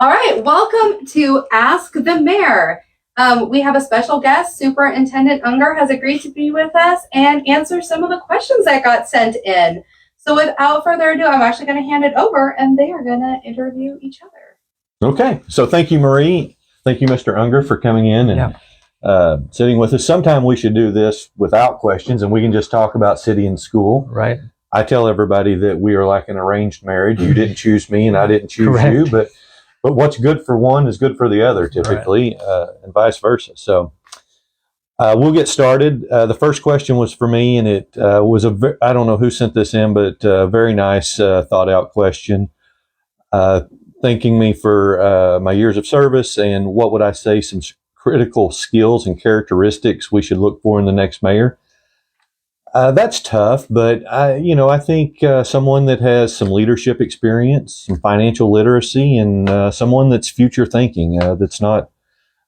All right, welcome to Ask the Mayor. We have a special guest. Superintendent Unger has agreed to be with us and answer some of the questions that got sent in. So without further ado, I'm actually going to hand it over and they are going to interview each other. Okay, so thank you, Marie. Thank you, Mr. Unger, for coming in and sitting with us. Sometime we should do this without questions and we can just talk about city and school. Right. I tell everybody that we are like an arranged marriage. You didn't choose me and I didn't choose Correct. you, but what's good for one is good for the other typically, and vice versa. So we'll get started. The first question was for me, and it was I don't know who sent this in, but a very nice thought out question. Thanking me for my years of service and what would I say some critical skills and characteristics we should look for in the next mayor. That's tough, but I think someone that has some leadership experience, some financial literacy, and someone that's future thinking, that's not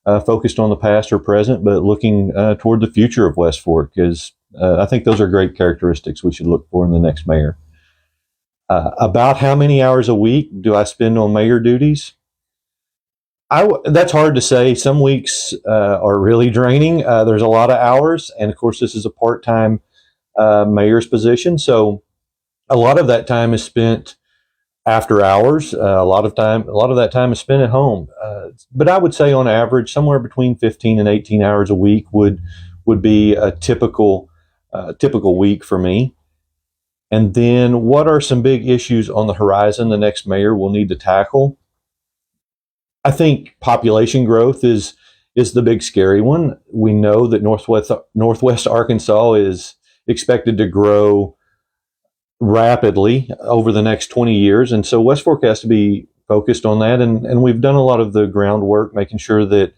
focused on the past or present, but looking toward the future of West Fork. Is I think those are great characteristics we should look for in the next mayor. About how many hours a week do I spend on mayor duties? That's hard to say. Some weeks are really draining. There's a lot of hours, and of course, this is a part-time mayor's position, so a lot of that time is spent after hours. A lot of that time is spent at home. But I would say, on average, somewhere between 15 and 18 hours a week would be a typical week for me. And then, what are some big issues on the horizon the next mayor will need to tackle? I think population growth is the big scary one. We know that Northwest Arkansas is expected to grow rapidly over the next 20 years. And so West Fork has to be focused on that. And we've done a lot of the groundwork, making sure that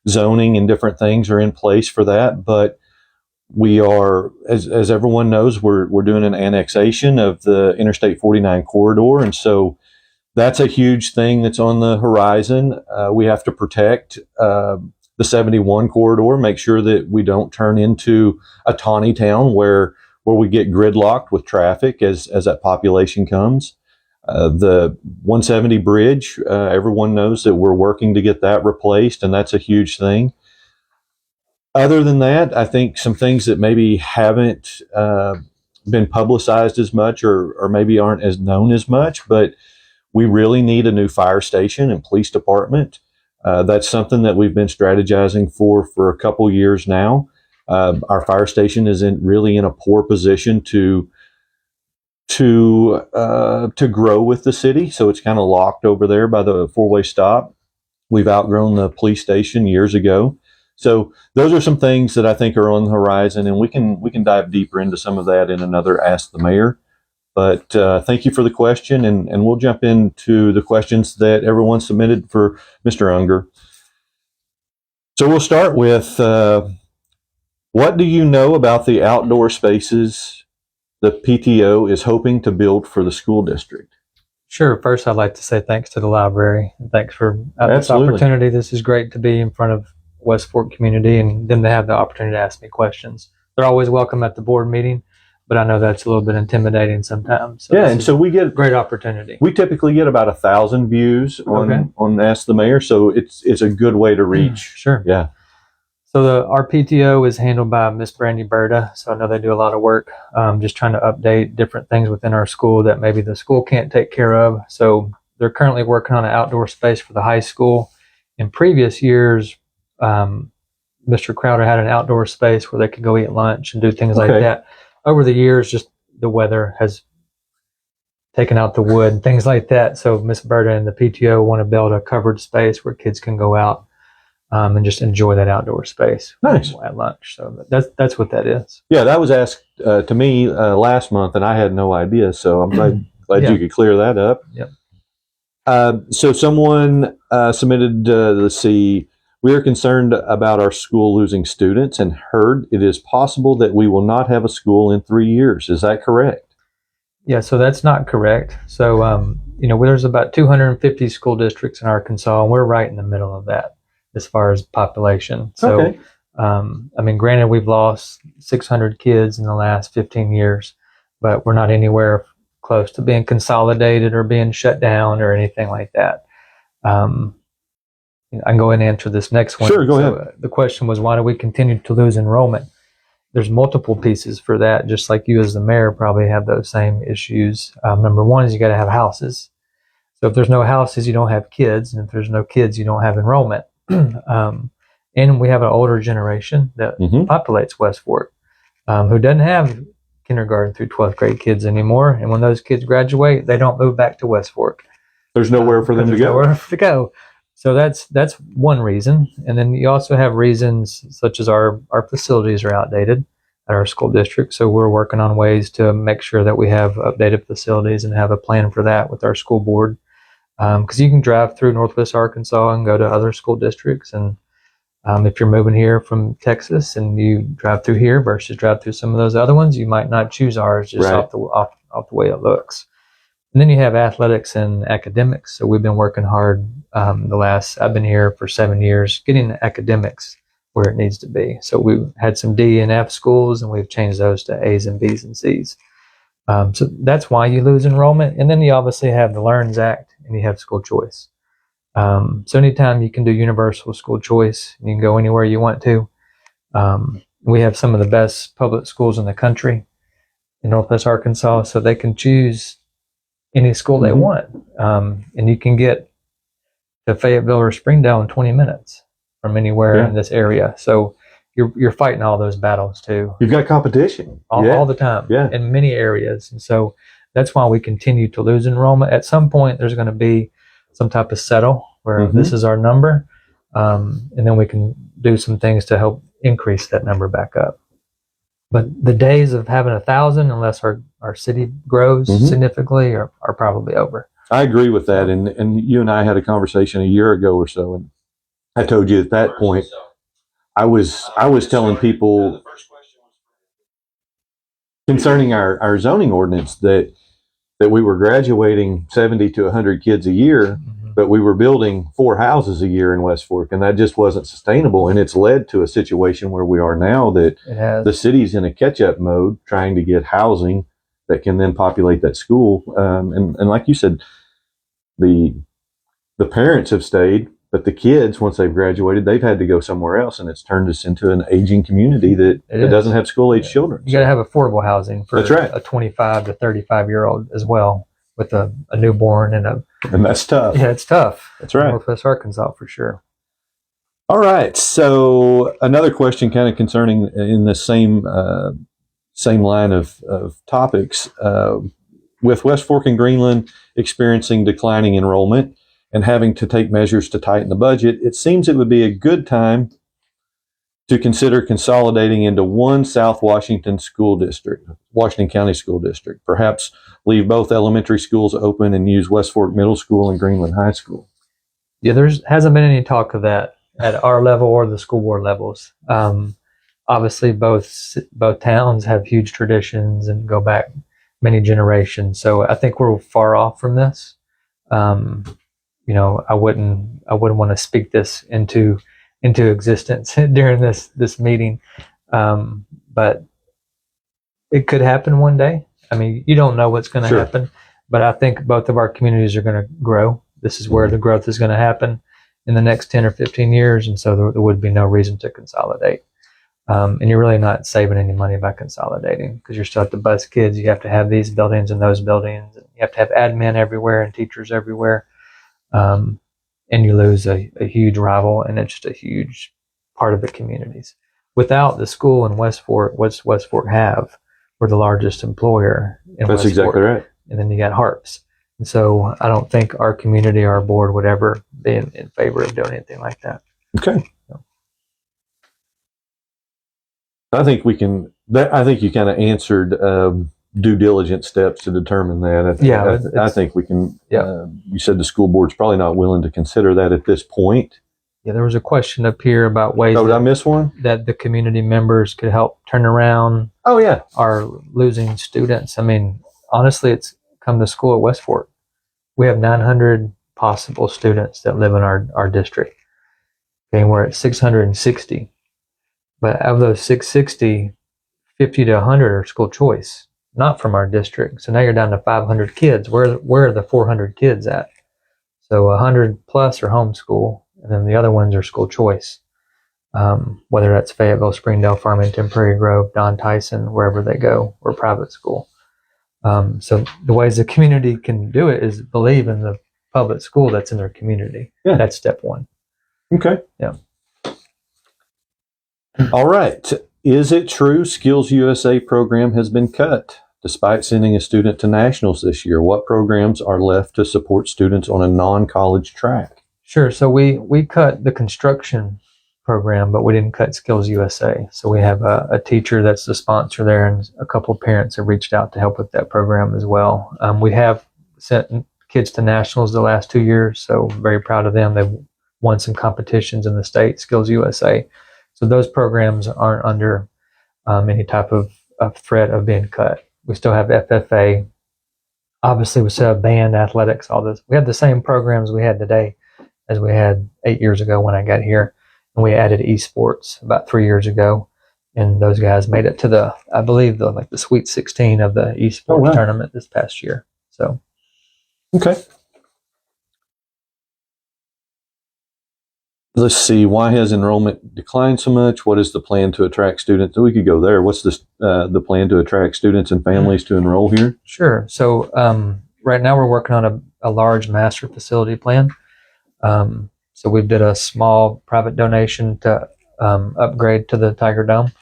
zoning and different things are in place for that. But we are, as everyone knows, we're doing an annexation of the Interstate 49 corridor. And so that's a huge thing that's on the horizon. We have to protect the 71 corridor, make sure that we don't turn into a tawny town where we get gridlocked with traffic as that population comes. The 170 bridge, everyone knows that we're working to get that replaced, and that's a huge thing. Other than that, I think some things that maybe haven't been publicized as much or maybe aren't as known as much, but we really need a new fire station and police department. That's something that we've been strategizing for a couple years now. Our fire station is really in a poor position to grow with the city, so it's kind of locked over there by the four-way stop. We've outgrown the police station years ago, so those are some things that I think are on the horizon, and we can dive deeper into some of that in another Ask the Mayor. But thank you for the question, and we'll jump into the questions that everyone submitted for Mr. Unger. So we'll start with, what do you know about the outdoor spaces the PTO is hoping to build for the school district? Sure. First, I'd like to say thanks to the library. Thanks for this opportunity. This is great to be in front of West Fork community and them to have the opportunity to ask me questions. They're always welcome at the board meeting, but I know that's a little bit intimidating sometimes. So and so we get a great opportunity. We typically get about 1,000 views on Ask the Mayor, so it's a good way to reach. Sure. Yeah. So our PTO is handled by Miss Brandy Berta. So I know they do a lot of work, just trying to update different things within our school that maybe the school can't take care of. So they're currently working on an outdoor space for the high school. In previous years, Mr. Crowder had an outdoor space where they could go eat lunch and do things like that. Over the years, just the weather has taken out the wood and things like that. So Miss Berta and the PTO want to build a covered space where kids can go out and just enjoy that outdoor space. Nice. At lunch. So that's what that is. Yeah, that was asked to me last month, and I had no idea. So I'm glad you could clear that up. Yep. So someone submitted, let's see, we are concerned about our school losing students and heard it is possible that we will not have a school in 3 years. Is that correct? Yeah, so that's not correct. So, there's about 250 school districts in Arkansas, and we're right in the middle of that as far as population. So, granted, we've lost 600 kids in the last 15 years, but we're not anywhere close to being consolidated or being shut down or anything like that. I can go ahead and answer this next one. Sure, go ahead. The question was, why do we continue to lose enrollment? There's multiple pieces for that, just like you as the mayor probably have those same issues. Number one is you got to have houses. So if there's no houses, you don't have kids. And if there's no kids, you don't have enrollment. And we have an older generation that populates West Fork who doesn't have kindergarten through 12th grade kids anymore. And when those kids graduate, they don't move back to West Fork. There's nowhere for them to There's go. nowhere to go. So that's one reason. And then you also have reasons such as our facilities are outdated at our school district. So we're working on ways to make sure that we have updated facilities and have a plan for that with our school board. Because you can drive through Northwest Arkansas and go to other school districts. And if you're moving here from Texas and you drive through here versus drive through some of those other ones, you might not choose ours just off the way it looks. And then you have athletics and academics. So we've been working hard I've been here for 7 years, getting the academics where it needs to be. So we've had some D and F schools and we've changed those to A's and B's and C's. So that's why you lose enrollment. And then you obviously have the LEARNS Act and you have school choice. So anytime you can do universal school choice, you can go anywhere you want to. We have some of the best public schools in the country in Northwest Arkansas, so they can choose any school they want. And you can get to Fayetteville or Springdale in 20 minutes from anywhere in this area. So you're fighting all those battles too. You've got competition all the time in many areas. And so that's why we continue to lose enrollment. At some point, there's going to be some type of settle where this is our number. And then we can do some things to help increase that number back up. But the days of having 1,000, unless our city grows significantly, are probably over. I agree with that. And you and I had a conversation a year ago or so, and I told you at that point, I was telling people concerning our zoning ordinance that we were graduating 70 to 100 kids a year, but we were building 4 houses a year in West Fork, and that just wasn't sustainable. And it's led to a situation where we are now that the city's in a catch-up mode, trying to get housing that can then populate that school. And like you said, the parents have stayed, but the kids, once they've graduated, they've had to go somewhere else, and it's turned us into an aging community that doesn't have school-age children. You got to have affordable housing for a 25 to 35-year-old as well, with a newborn and that's tough. Yeah, it's tough. That's right. Northwest Arkansas for sure. All right. So another question, kind of concerning in the same line of topics, with West Fork and Greenland experiencing declining enrollment and having to take measures to tighten the budget, it seems it would be a good time to consider consolidating into one South Washington school district, Washington County School District. Perhaps leave both elementary schools open and use West Fork Middle School and Greenland High School. Yeah, there hasn't been any talk of that at our level or the school board levels. Obviously, both towns have huge traditions and go back many generations. So I think we're far off from this. I wouldn't want to speak this into existence during this meeting, but it could happen one day. I mean, you don't know what's going to happen, but I think both of our communities are going to grow. This is where the growth is going to happen in the next 10 or 15 years, and so there would be no reason to consolidate. And you're really not saving any money by consolidating, because you're still have to bus kids. You have to have these buildings and those buildings. And you have to have admin everywhere and teachers everywhere. And you lose a huge rival, and it's just a huge part of the communities. Without the school in West Fork, what's West Fork have? We're the largest employer in West Fork. That's exactly right. And then you got Harps. And so I don't think our community, our board would ever be in favor of doing anything like that. Okay. I think we can. I think you kind of answered due diligence steps to determine that. I think we can. Yeah. You said the school board's probably not willing to consider that at this point. Yeah, there was a question up here about ways. Oh, did I miss one? That the community members could help turn around. Oh yeah. Our losing students. I mean, honestly, it's come to school at West Fork. We have 900 possible students that live in our district. Okay, and we're at 660. But of those 660, 50 to 100 are school choice, not from our district. So now you're down to 500 kids. Where are the 400 kids at? So 100 plus are homeschool, and then the other ones are school choice. Whether that's Fayetteville, Springdale, Farmington, Prairie Grove, Don Tyson, wherever they go, or private school. So the ways the community can do it is believe in the public school that's in their community. Yeah. That's step one. Okay. Yeah. All right. Is it true Skills USA program has been cut? Despite sending a student to nationals this year, what programs are left to support students on a non-college track? Sure. So we cut the construction program, but we didn't cut Skills USA. So we have a teacher that's the sponsor there, and a couple of parents have reached out to help with that program as well. We have sent kids to nationals the last 2 years, so very proud of them. They've won some competitions in the state, Skills USA. So those programs aren't under any type of threat of being cut. We still have FFA. Obviously, we still have band, athletics, all this. We have the same programs we had today as we had 8 years ago when I got here. And we added esports about 3 years ago. And those guys made it to I believe the Sweet 16 of the esports tournament this past year. So, okay. Let's see. Why has enrollment declined so much? What is the plan to attract students? We could go there. What's the plan to attract students and families to enroll here? Sure. So right now we're working on a large master facility plan. So we did a small private donation to upgrade to the Tiger Dome.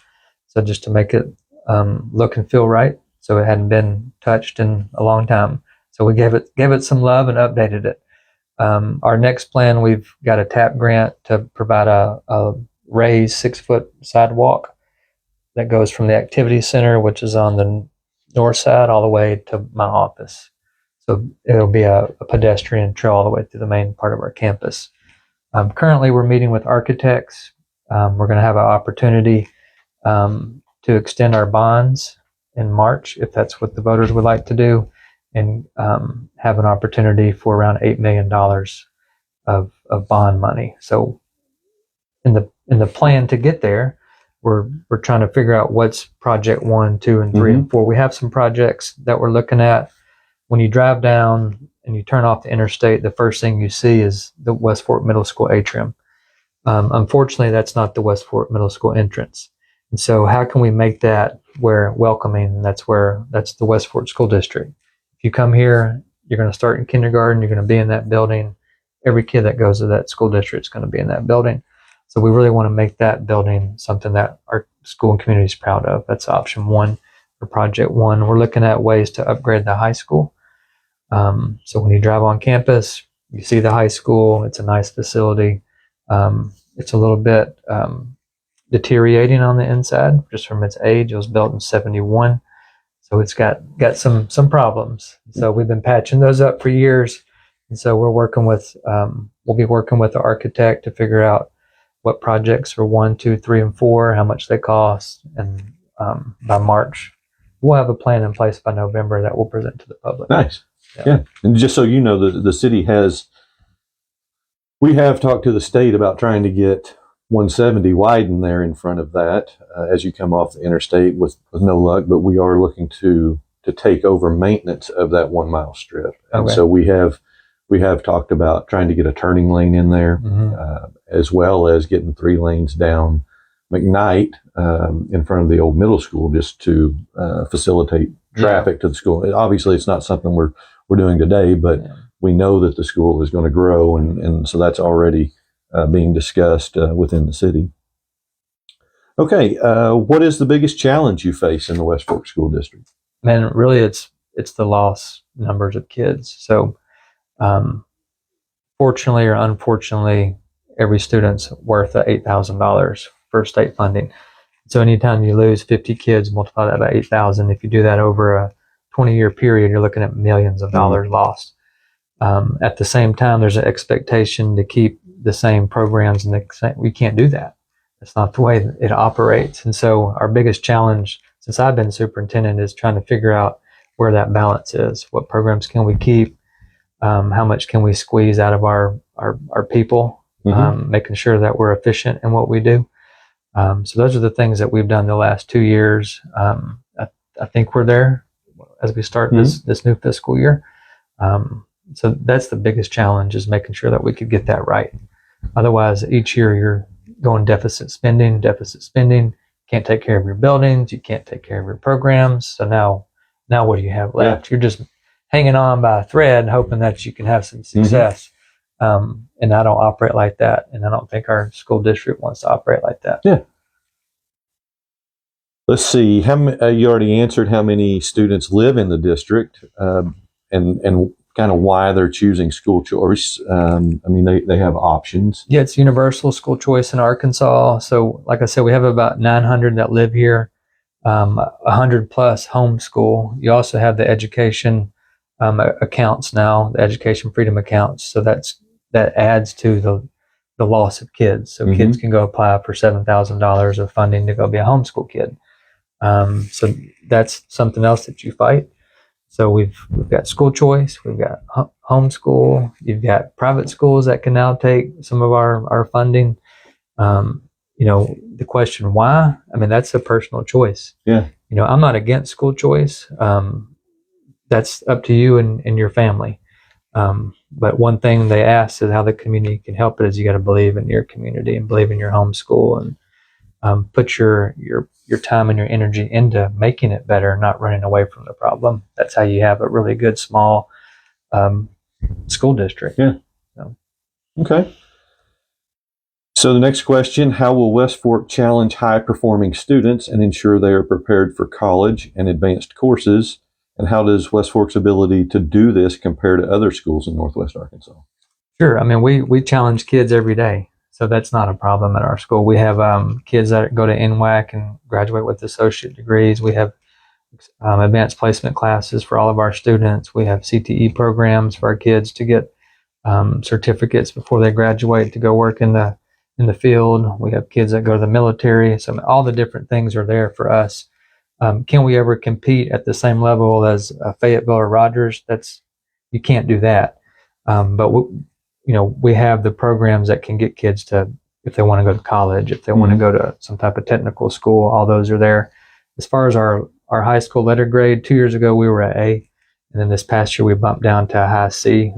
So just to make it look and feel right. So it hadn't been touched in a long time. So we gave it some love and updated it. Our next plan, we've got a TAP grant to provide a raised 6-foot sidewalk that goes from the activity center, which is on the north side, all the way to my office. So it'll be a pedestrian trail all the way through the main part of our campus. Currently, we're meeting with architects. We're going to have an opportunity to extend our bonds in March, if that's what the voters would like to do, and have an opportunity for around $8 million of bond money. So in the plan to get there, we're trying to figure out what's project 1, 2, and 3, and 4. We have some projects that we're looking at. When you drive down and you turn off the interstate, the first thing you see is the West Fork Middle School atrium. Unfortunately, that's not the West Fork Middle School entrance. And so how can we make that where welcoming? That's the West Fork School District. If you come here, you're going to start in kindergarten, you're going to be in that building. Every kid that goes to that school district is going to be in that building. So we really want to make that building something that our school and community is proud of. That's option 1 for project 1. We're looking at ways to upgrade the high school. So when you drive on campus, you see the high school. It's a nice facility. It's a little bit deteriorating on the inside just from its age. It was built in 1971. So it's got some problems. So we've been patching those up for years. And so we'll be working with the architect to figure out what projects are 1, 2, 3, and 4, how much they cost. And by March, we'll have a plan in place by November that we'll present to the public. Nice. Yeah. And just so you know, the city we have talked to the state about trying to get 170 widened there in front of that as you come off the interstate with no luck, but we are looking to take over maintenance of that 1 mile strip. And so we have talked about trying to get a turning lane in there, as well as getting 3 lanes down McKnight in front of the old middle school, just to facilitate traffic to the school. Obviously, it's not something we're doing today, but we know that the school is going to grow, and so that's already being discussed within the city. Okay, what is the biggest challenge you face in the West Fork School District? Man, really, it's the loss numbers of kids. So, fortunately or unfortunately, every student's worth $8,000 for state funding. So anytime you lose 50 kids, multiply that by 8,000. If you do that over a 20-year period, you're looking at millions of dollars lost. At the same time, there's an expectation to keep the same programs, and we can't do that. That's not the way it operates. And so our biggest challenge since I've been superintendent is trying to figure out where that balance is. What programs can we keep? How much can we squeeze out of our people? Making sure that we're efficient in what we do. So those are the things that we've done the last 2 years. I think we're there as we start this new fiscal year. So that's the biggest challenge, is making sure that we could get that right. Otherwise, each year you're going deficit spending, can't take care of your buildings, you can't take care of your programs. So now what do you have left? You're just hanging on by a thread, hoping that you can have some success. And I don't operate like that. And I don't think our school district wants to operate like that. Yeah. Let's see. You already answered how many students live in the district, and kind of why they're choosing school choice. I mean, they have options. Yeah, it's universal school choice in Arkansas. So, like I said, we have about 900 that live here, 100 plus homeschool. You also have the education accounts now, the education freedom accounts. So that adds to the loss of kids. So kids can go apply for $7,000 of funding to go be a homeschool kid. So that's something else that you fight. So we've got school choice, we've got homeschool, you've got private schools that can now take some of our funding. The question why, I mean, that's a personal choice. Yeah. I'm not against school choice. That's up to you and your family. But one thing they ask is how the community can help it is you got to believe in your community and believe in your homeschool, and put your time and your energy into making it better, not running away from the problem. That's how you have a really good small school district. Yeah. So. Okay. So the next question, how will West Fork challenge high-performing students and ensure they are prepared for college and advanced courses? And how does West Fork's ability to do this compare to other schools in Northwest Arkansas? Sure. I mean, we challenge kids every day. So that's not a problem at our school. We have kids that go to NWAC and graduate with associate degrees. We have advanced placement classes for all of our students. We have CTE programs for our kids to get certificates before they graduate to go work in the field. We have kids that go to the military. So all the different things are there for us. Can we ever compete at the same level as Fayetteville or Rogers? You can't do that. But we have the programs that can get kids to, if they want to go to college, if they want to go to some type of technical school, all those are there. As far as our high school letter grade, 2 years ago we were at A, and then this past year we bumped down to a high C.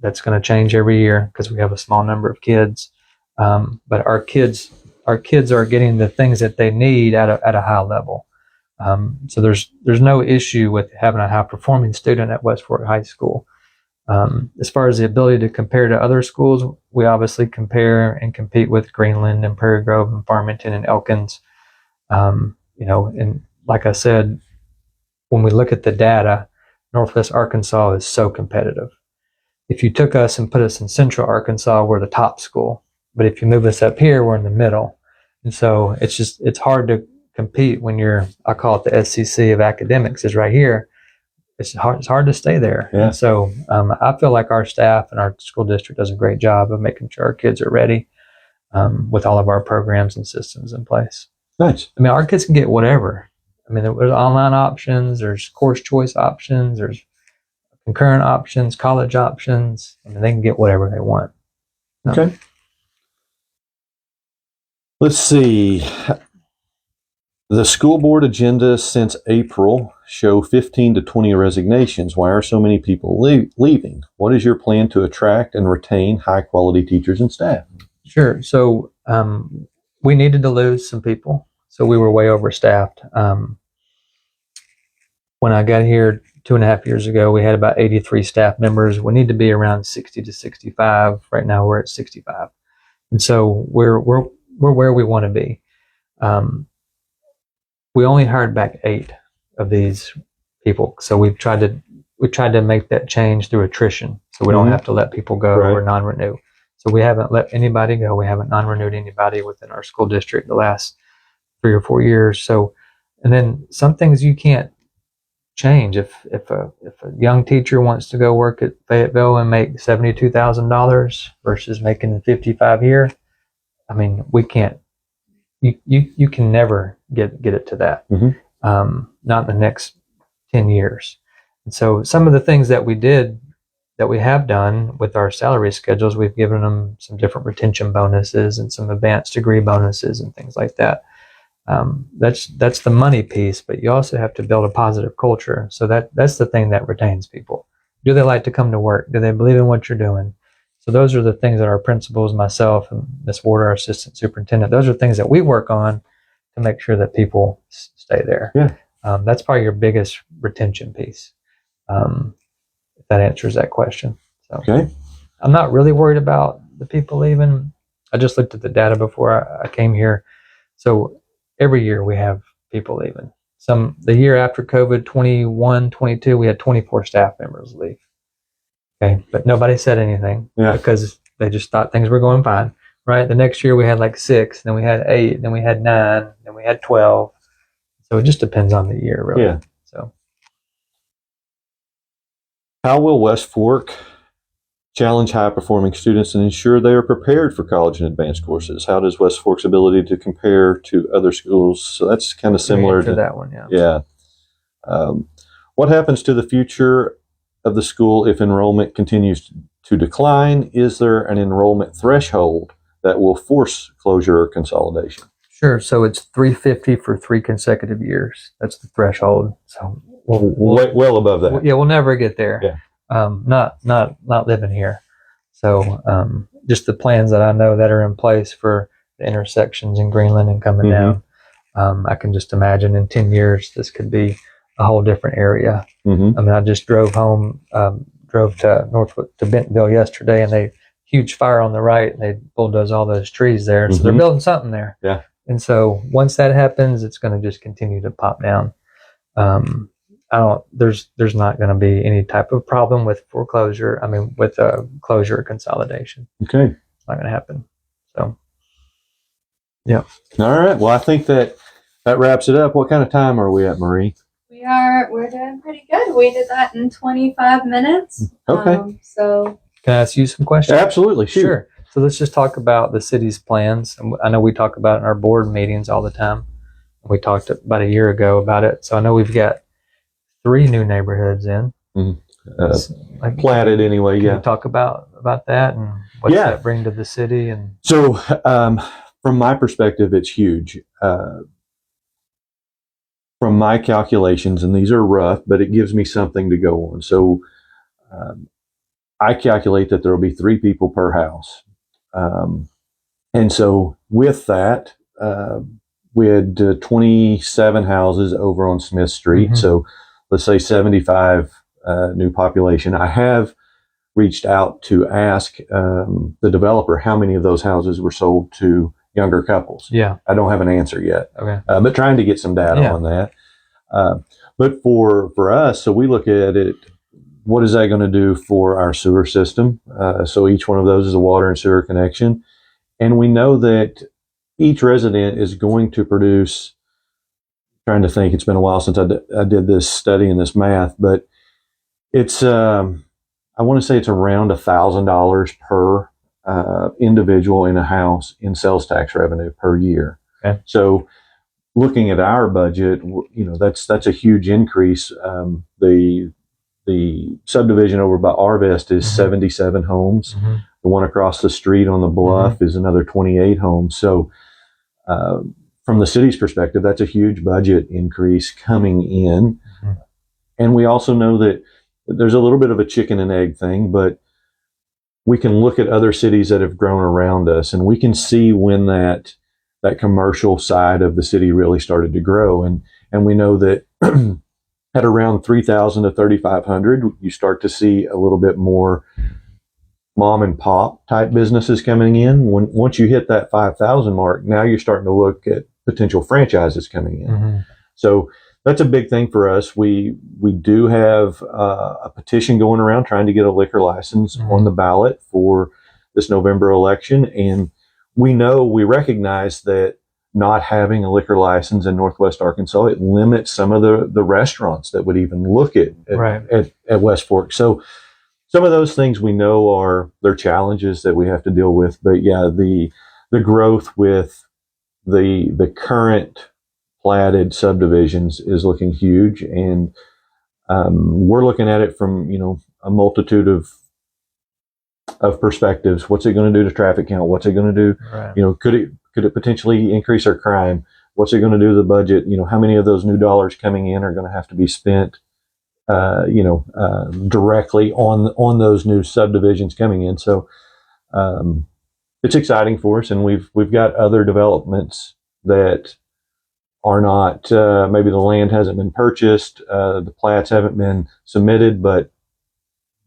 That's going to change every year because we have a small number of kids. But our kids are getting the things that they need at a high level. So there's no issue with having a high performing student at West Fork High School. As far as the ability to compare to other schools, we obviously compare and compete with Greenland and Prairie Grove and Farmington and Elkins. And like I said, when we look at the data, Northwest Arkansas is so competitive. If you took us and put us in Central Arkansas, we're the top school. But if you move us up here, we're in the middle. And so it's hard to compete when I call it the SCC of academics is right here. It's hard to stay there. Yeah. And so I feel like our staff and our school district does a great job of making sure our kids are ready with all of our programs and systems in place. Nice. I mean, our kids can get whatever. I mean, there's online options, there's course choice options, there's concurrent options, college options. I mean, they can get whatever they want. Okay. Let's see. The school board agenda since April show 15 to 20 resignations. Why are so many people leaving? What is your plan to attract and retain high-quality teachers and staff? Sure. So we needed to lose some people. So we were way overstaffed. When I got here 2.5 years ago, we had about 83 staff members. We need to be around 60 to 65. Right now we're at 65. And so we're where we want to be. We only hired back 8 of these people. So we tried to make that change through attrition. So we don't have to let people go or non-renew. So we haven't let anybody go. We haven't non-renewed anybody within our school district the last 3 or 4 years. So, and then some things you can't change. If a young teacher wants to go work at Fayetteville and make $72,000 versus making $55,000 here, I mean, we can't. You can never get it to that. Not in the next 10 years. And so some of the things that we have done with our salary schedules, we've given them some different retention bonuses and some advanced degree bonuses and things like that. That's the money piece, but you also have to build a positive culture. So that's the thing that retains people Do they like to come to work? Do they believe in what you're doing? So those are the things that our principals, myself, and Ms. Ward, our assistant superintendent, those are things that we work on to make sure that people stay there. Yeah. That's probably your biggest retention piece. If that answers that question. So Okay. I'm not really worried about the people leaving. I just looked at the data before I came here. So every year we have people leaving. The year after COVID, 21, 22, we had 24 staff members leave. Okay. But nobody said anything because they just thought things were going fine. Right. The next year we had like 6, then we had 8, then we had 9, then we had 12. So it just depends on the year, really. Yeah. So how will West Fork challenge high-performing students and ensure they are prepared for college and advanced courses? How does West Fork's ability to compare to other schools? So that's kind of similar to that one, yeah. What happens to the future of the school if enrollment continues to decline? Is there an enrollment threshold that will force closure or consolidation? Sure. So it's 350 for 3 consecutive years. That's the threshold. So well above that. We'll never get there. Yeah. Not living here. So just the plans that I know that are in place for the intersections in Greenland and coming down. I can just imagine in 10 years this could be a whole different area. Mm-hmm. I mean, I just drove to Bentonville yesterday, and huge fire on the right, and they bulldozed all those trees there. So they're building something there. Yeah. And so once that happens, it's going to just continue to pop down. There's not going to be any type of problem with foreclosure. I mean, with closure or consolidation. Okay. It's not going to happen. So, yeah. All right. Well, I think that wraps it up. What kind of time are we at, Marie? We're doing pretty good. We did that in 25 minutes. Okay. So Can I ask you some questions? Absolutely. Shoot. Sure. So let's just talk about the city's plans. And I know we talk about it in our board meetings all the time. We talked about a year ago about it. So I know we've got 3 new neighborhoods in. Platted anyway. Can Yeah. you talk about that and what that bring to the city? And so, from my perspective, it's huge. From my calculations, and these are rough, but it gives me something to go on. So, I calculate that there will be 3 people per house. And so with that, we had 27 houses over on Smith Street. Mhm. So let's say 75 new population. I have reached out to ask the developer how many of those houses were sold to younger couples. yeah. I don't have an answer yet, Okay. but trying to get some data on that. But for us, so we look at it, what is that going to do for our sewer system? So each one of those is a water and sewer connection. And we know that each resident is going to produce, trying to think, it's been a while since I did this study and this math, but it's, I want to say it's around $1,000 per individual in a house in sales tax revenue per year. Okay. So looking at our budget, that's a huge increase. The subdivision over by Arvest is 77 homes. Mm-hmm. The one across the street on the bluff is another 28 homes. So from the city's perspective, that's a huge budget increase coming in. Mm-hmm. And we also know that there's a little bit of a chicken and egg thing, but we can look at other cities that have grown around us, and we can see when that commercial side of the city really started to grow. And we know that at around 3,000 to 3,500, you start to see a little bit more mom and pop type businesses coming in. Once you hit that 5,000 mark, now you're starting to look at potential franchises coming in. Mm-hmm. So that's a big thing for us. We do have a petition going around trying to get a liquor license on the ballot for this November election. And we recognize that not having a liquor license in Northwest Arkansas, it limits some of the restaurants that would even look at West Fork. So some of those things we know they're challenges that we have to deal with. But yeah, the growth with the current platted subdivisions is looking huge, and we're looking at it from a multitude of perspectives. What's it going to do to traffic count? What's it going to do? Right. Could it potentially increase our crime? What's it going to do to the budget? How many of those new dollars coming in are going to have to be spent directly on those new subdivisions coming in. So it's exciting for us, and we've got other developments that are not, maybe the land hasn't been purchased, the plats haven't been submitted, but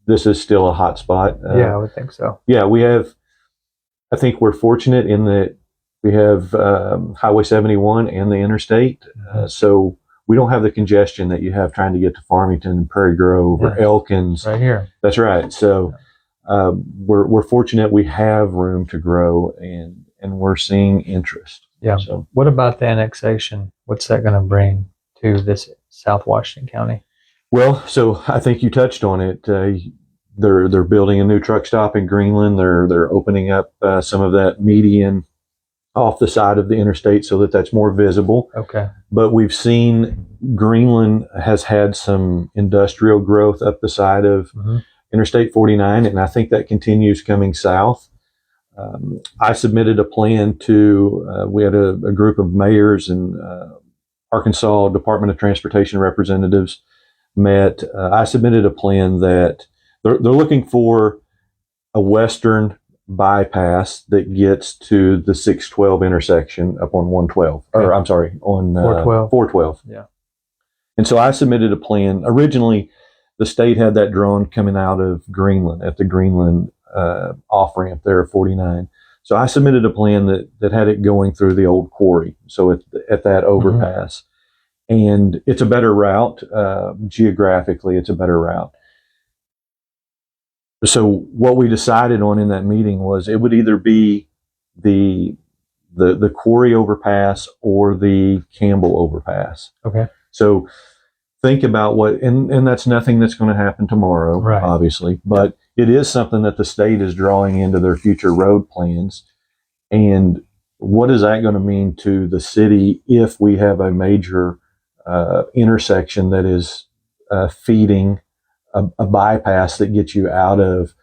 this is still a hot spot. Yeah, I would think so. Yeah, I think we're fortunate in that we have Highway 71 and the interstate. So we don't have the congestion that you have trying to get to Farmington, Prairie Grove, or Elkins. Right here. That's right. So we're fortunate we have room to grow, and we're seeing interest. Yeah. So what about the annexation? What's that going to bring to this South Washington County? well, so I think you touched on it. They're building a new truck stop in Greenland. They're opening up some of that median off the side of the interstate so that that's more visible. Okay. But we've seen Greenland has had some industrial growth up the side of Interstate 49, and I think that continues coming south. I submitted a plan to, we had a group of mayors and Arkansas Department of Transportation representatives met. I submitted a plan that they're looking for a western bypass that gets to the 612 intersection up on 112, or I'm sorry, on 412. Yeah. And so I submitted a plan. Originally, the state had that drawn coming out of Greenland at the Greenland off ramp there at 49. So I submitted a plan that had it going through the old quarry. So at that overpass, and it's a better route. Geographically, it's a better route. So what we decided on in that meeting was it would either be the quarry overpass or the Campbell overpass. Okay. So think about what, and that's nothing that's going to happen tomorrow, Right. obviously, but it is something that the state is drawing into their future road plans. And what is that going to mean to the city if we have a major intersection that is feeding a bypass that gets you out of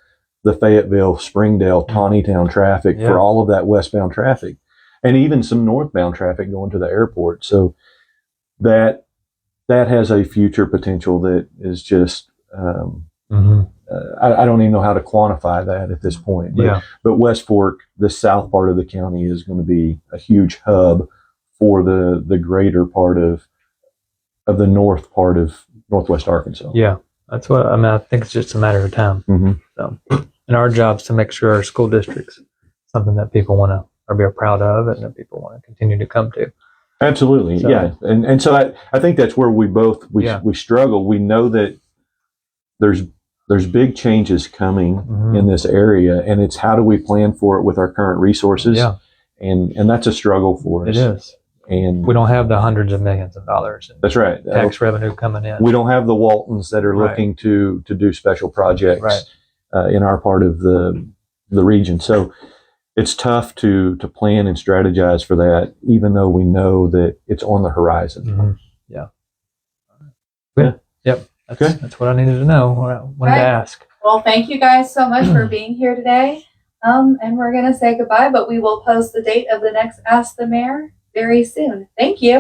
the Fayetteville, Springdale, Taneytown traffic for all of that westbound traffic, and even some northbound traffic going to the airport. So that has a future potential that is just, I don't even know how to quantify that at this point. But West Fork, the south part of the county, is going to be a huge hub for the greater part of the north part of Northwest Arkansas. Yeah. That's what I mean. I think it's just a matter of time. So, and our job is to make sure our school districts something that people want to or be proud of, and that people want to continue to come to. Absolutely, So, yeah. And so I think that's where we both we struggle. We know that there's big changes coming in this area, and it's how do we plan for it with our current resources? Yeah. And that's a struggle for us. It is. And we don't have the hundreds of millions of dollars in that's right. tax revenue coming in. We don't have the Waltons that are looking to do special projects in our part of the region. So it's tough to plan and strategize for that, even though we know that it's on the horizon. Yeah. Yep. That's what I needed to know. What I wanted to ask. Well, thank you guys so much for being here today. And we're going to say goodbye, but we will post the date of the next Ask the Mayor very soon. Thank you.